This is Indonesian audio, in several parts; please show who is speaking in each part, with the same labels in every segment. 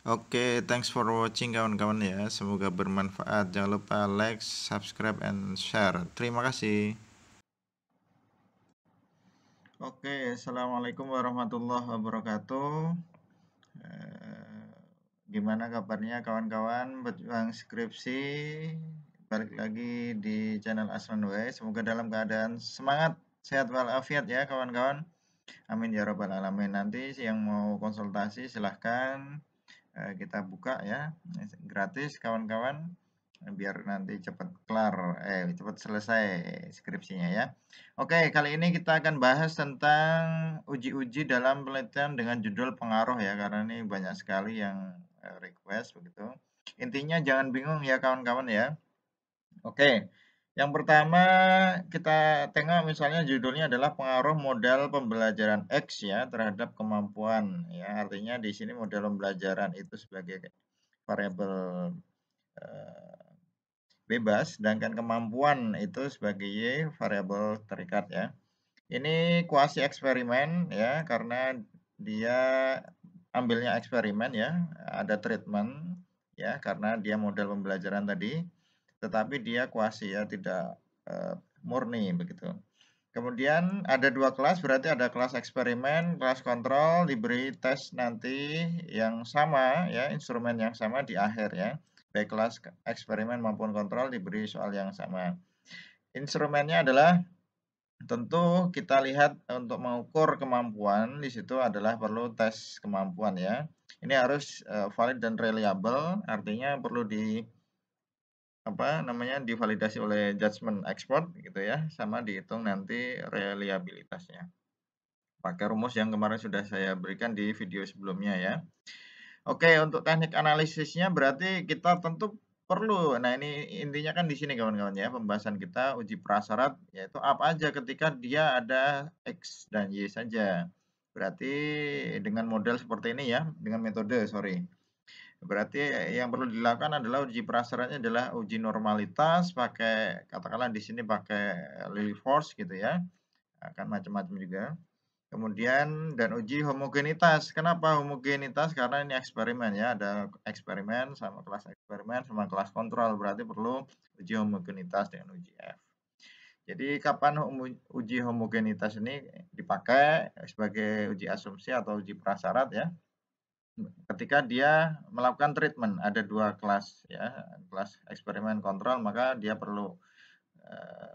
Speaker 1: Oke, thanks for watching kawan-kawan ya. Semoga bermanfaat. Jangan lupa like, subscribe, and share. Terima kasih. Oke, assalamualaikum warahmatullahi wabarakatuh. Gimana kabarnya kawan-kawan? Berjuang skripsi. Balik lagi di channel Aslan Way. Semoga dalam keadaan semangat, sehat walafiat ya kawan-kawan. Amin ya robbal alamin. Nanti yang mau konsultasi silahkan kita buka ya, gratis kawan-kawan, biar nanti cepat kelar, cepat selesai skripsinya ya. Oke, kali ini kita akan bahas tentang uji-uji dalam penelitian dengan judul pengaruh ya, karena ini banyak sekali yang request begitu. Intinya jangan bingung ya kawan-kawan ya. Oke, yang pertama kita tengok misalnya judulnya adalah pengaruh modal pembelajaran X ya terhadap kemampuan ya. Artinya di sini modal pembelajaran itu sebagai variabel bebas, sedangkan kemampuan itu sebagai Y variabel terikat ya. Ini kuasi eksperimen ya karena dia ambilnya eksperimen ya, ada treatment ya karena dia model pembelajaran tadi, tetapi dia kuasi ya tidak murni begitu. Kemudian ada dua kelas, berarti ada kelas eksperimen, kelas kontrol, diberi tes nanti yang sama ya, instrumen yang sama di akhir ya. Baik kelas eksperimen maupun kontrol diberi soal yang sama. Instrumennya adalah tentu kita lihat untuk mengukur kemampuan di situ adalah perlu tes kemampuan ya. Ini harus valid dan reliable, artinya perlu divalidasi oleh judgment expert gitu ya, sama dihitung nanti reliabilitasnya. Pakai rumus yang kemarin sudah saya berikan di video sebelumnya ya. Oke, untuk teknik analisisnya berarti kita tentu perlu. Nah, ini intinya kan di sini kawan-kawan ya, pembahasan kita uji prasyarat yaitu apa aja ketika dia ada X dan Y saja. Berarti dengan model seperti ini ya, dengan metode, sorry. Berarti yang perlu dilakukan adalah uji prasyaratnya adalah uji normalitas pakai katakanlah di sini pakai Lilliefors gitu ya. Akan macam-macam juga. Kemudian dan uji homogenitas. Kenapa homogenitas? Karena ini eksperimen ya, ada eksperimen sama kelas eksperimen sama kelas kontrol. Berarti perlu uji homogenitas dengan uji F. Jadi kapan uji homogenitas ini dipakai sebagai uji asumsi atau uji prasyarat ya? Ketika dia melakukan treatment, ada dua kelas ya, kelas eksperimen kontrol, maka dia perlu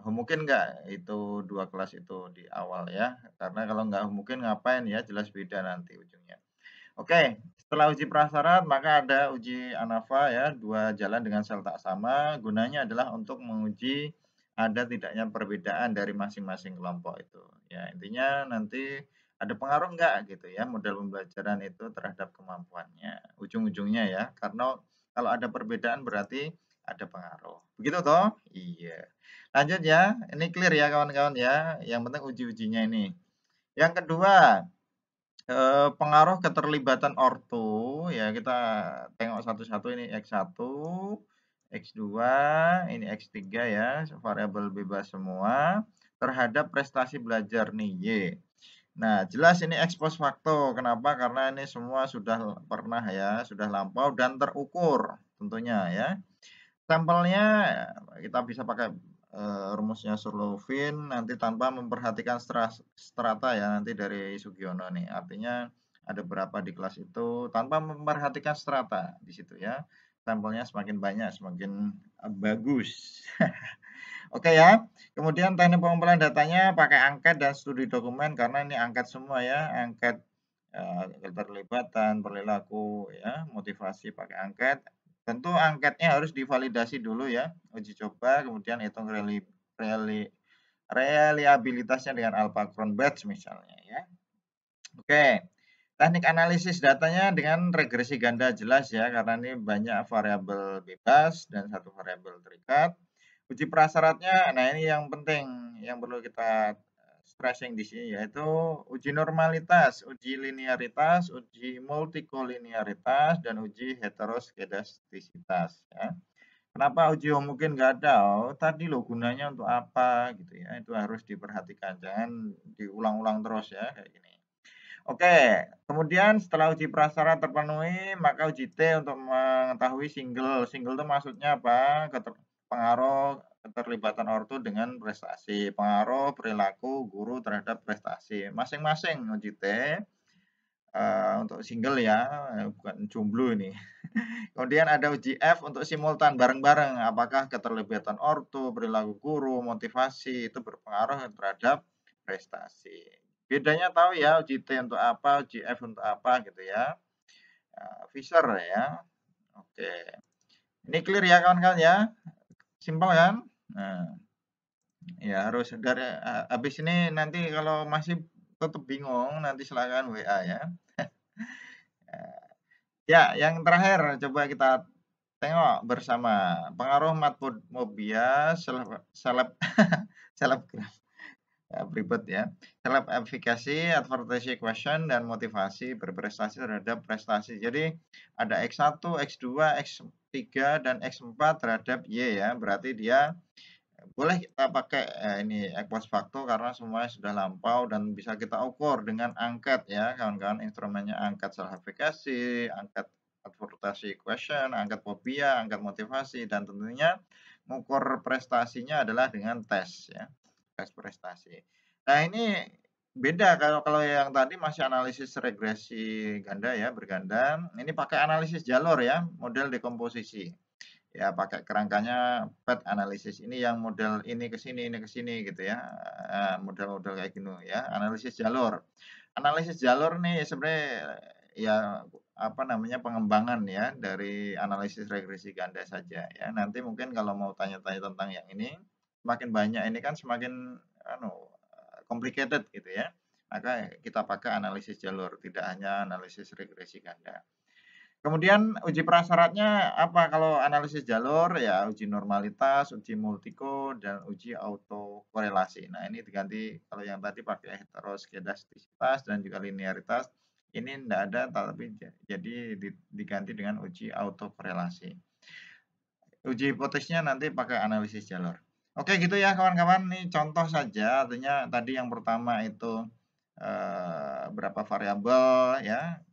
Speaker 1: mungkin nggak itu dua kelas itu di awal ya, karena kalau nggak mungkin ngapain ya, jelas beda nanti ujungnya. Oke, setelah uji prasyarat maka ada uji ANAVA ya, dua jalan dengan sel tak sama, gunanya adalah untuk menguji ada tidaknya perbedaan dari masing-masing kelompok itu. Ya, intinya nanti ada pengaruh enggak gitu ya model pembelajaran itu terhadap kemampuannya, ujung-ujungnya ya, karena kalau ada perbedaan berarti ada pengaruh. Begitu toh? Iya. Lanjut ya, ini clear ya kawan-kawan ya, yang penting uji-ujinya ini. Yang kedua, pengaruh keterlibatan orto ya kita tengok satu-satu ini X1, X2, ini X3 ya, variabel bebas semua terhadap prestasi belajar nih Y. Nah, jelas ini ex post facto. Kenapa? Karena ini semua sudah pernah ya, sudah lampau dan terukur tentunya ya. Sampelnya kita bisa pakai rumusnya Surlovin nanti tanpa memperhatikan strata ya nanti dari Sugiono nih. Artinya ada berapa di kelas itu tanpa memperhatikan strata di situ ya. Sampelnya semakin banyak semakin bagus. Oke ya. Kemudian teknik pengumpulan datanya pakai angket dan studi dokumen karena ini angket semua ya, angket keterlibatan, perilaku ya, motivasi pakai angket. Tentu angketnya harus divalidasi dulu ya, uji coba, kemudian hitung reliabilitasnya dengan alpha cron batch misalnya ya. Oke, teknik analisis datanya dengan regresi ganda jelas ya, karena ini banyak variabel bebas dan satu variabel terikat. Uji prasyaratnya, nah ini yang penting, yang perlu kita stressing di sini yaitu uji normalitas, uji linearitas, uji multikolinearitas, dan uji heteroskedastisitas ya. Kenapa uji homogen nggak ada? Oh, tadi loh gunanya untuk apa gitu ya, itu harus diperhatikan, jangan diulang-ulang terus ya kayak gini. Oke, kemudian setelah uji prasyarat terpenuhi, maka uji T untuk mengetahui single. Single itu maksudnya apa? Pengaruh keterlibatan ortu dengan prestasi, pengaruh perilaku guru terhadap prestasi. Masing-masing uji T untuk single ya, bukan jomblo ini. Kemudian ada uji F untuk simultan bareng-bareng. Apakah keterlibatan ortu, perilaku guru, motivasi itu berpengaruh terhadap prestasi. Bedanya tahu ya, uji T untuk apa, uji F untuk apa gitu ya. Fisher ya. Oke. Ini clear ya kawan-kawan ya. Simpel kan? Nah, ya harus dari habis ini nanti kalau masih tetap bingung nanti silakan WA ya. Ya, yang terakhir coba kita tengok bersama pengaruh matmobia selebgram ribet ya. Seleb efikasi, advertising question dan motivasi berprestasi terhadap prestasi. Jadi ada X1, X2, X3 dan X4 terhadap Y ya. Berarti dia boleh kita pakai ini ex post facto karena semuanya sudah lampau dan bisa kita ukur dengan angket ya kawan-kawan. Instrumennya angket self-efficacy, angket advertising question, angket fobia, angket motivasi, dan tentunya mengukur prestasinya adalah dengan tes ya, tes prestasi. Nah ini beda kalau kalau yang tadi masih analisis regresi ganda ya, berganda. Ini pakai analisis jalur ya, model dekomposisi. Ya pakai kerangkanya PET analisis. Ini yang model ini ke sini gitu ya. Model-model kayak gini ya, analisis jalur. Analisis jalur nih sebenarnya ya apa namanya pengembangan ya dari analisis regresi ganda saja ya. Nanti mungkin kalau mau tanya-tanya tentang yang ini semakin banyak ini kan semakin anu complicated gitu ya. Maka kita pakai analisis jalur, tidak hanya analisis regresi ganda. Kemudian uji prasyaratnya apa kalau analisis jalur ya uji normalitas, uji multiko, dan uji autokorelasi. Nah ini diganti kalau yang tadi pakai heteroskedastisitas dan juga linearitas. Ini tidak ada tapi jadi diganti dengan uji autokorelasi. Uji hipotesisnya nanti pakai analisis jalur. Oke gitu ya kawan-kawan, ini contoh saja. Artinya tadi yang pertama itu berapa variabel ya.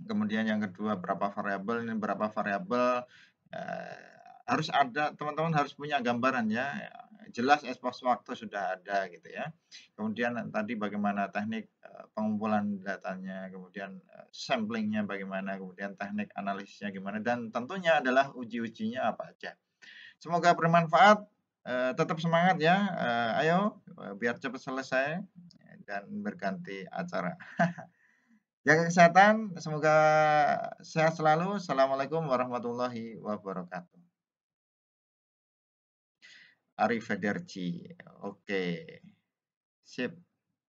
Speaker 1: Kemudian yang kedua berapa variabel, ini berapa variabel, harus ada teman-teman harus punya gambaran ya, jelas expose waktu sudah ada gitu ya. Kemudian tadi bagaimana teknik, pengumpulan datanya, kemudian, sampling-nya bagaimana, kemudian teknik analisisnya gimana, dan tentunya adalah uji-ujinya apa aja. Semoga bermanfaat, tetap semangat ya, ayo, biar cepat selesai dan berganti acara. Jaga kesehatan, semoga sehat selalu. Assalamualaikum warahmatullahi wabarakatuh. Arrivederci. Oke, sip.